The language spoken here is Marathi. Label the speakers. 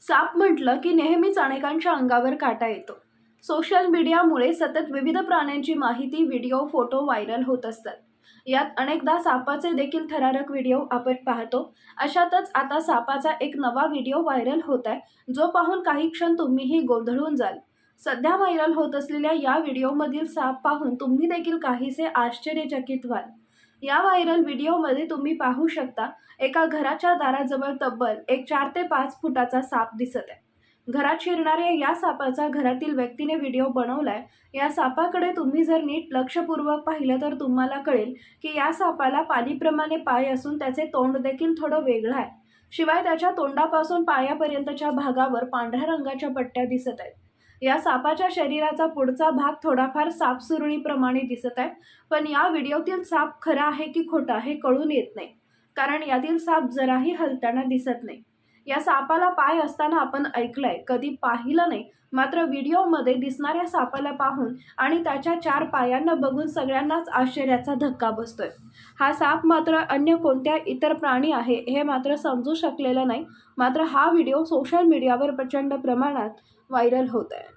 Speaker 1: साप म्हटलं की नेहमीच अनेकांच्या अंगावर काटा येतो. सोशल मीडियामुळे सतत विविध प्राण्यांची माहिती, व्हिडिओ, फोटो व्हायरल होत असतात. यात अनेकदा सापाचे देखील थरारक व्हिडिओ आपण पाहतो. अशातच आता सापाचा एक नवा व्हिडिओ व्हायरल होत आहे, जो पाहून काही क्षण तुम्हीही गोंधळून जाल. सध्या व्हायरल होत असलेल्या या व्हिडिओमधील साप पाहून तुम्ही देखील काहीसे आश्चर्यचकित व्हाल. या व्हायरल व्हिडिओमध्ये तुम्ही पाहू शकता, एका घराच्या दाराजवळ तब्बल एक 4 ते 5 फुटाचा साप दिसत आहे. घरात शिरणाऱ्या या सापाचा घरातील व्यक्तीने व्हिडिओ बनवलाय. या सापाकडे तुम्ही जर नीट लक्षपूर्वक पाहिलं तर तुम्हाला कळेल की या सापाला पालीप्रमाणे पाय असून त्याचे तोंड देखील थोडं वेगळं आहे. शिवाय त्याच्या तोंडापासून पायापर्यंतच्या भागावर पांढऱ्या रंगाच्या पट्ट्या दिसत आहेत. या सापाच्या शरीराचा पुढचा भाग थोडाफार सापसुरळीप्रमाणे दिसत आहे. पण या व्हिडिओतील साप खरा आहे की खोटा हे कळून येत नाही, कारण यातील साप जराही हलताना दिसत नाही. या सापाला पाय असताना आपण ऐकलंय, कधी पाहिलं नाही. मात्र व्हिडिओमध्ये दिसणाऱ्या सापाला पाहून आणि त्याच्या 4 पायांना बघून सगळ्यांनाच आश्चर्याचा धक्का बसतोय. हा साप मात्र अन्य कोणत्या इतर प्राणी आहे हे मात्र समजू शकलेलं नाही. मात्र हा व्हिडिओ सोशल मीडियावर प्रचंड प्रमाणात व्हायरल होत आहे.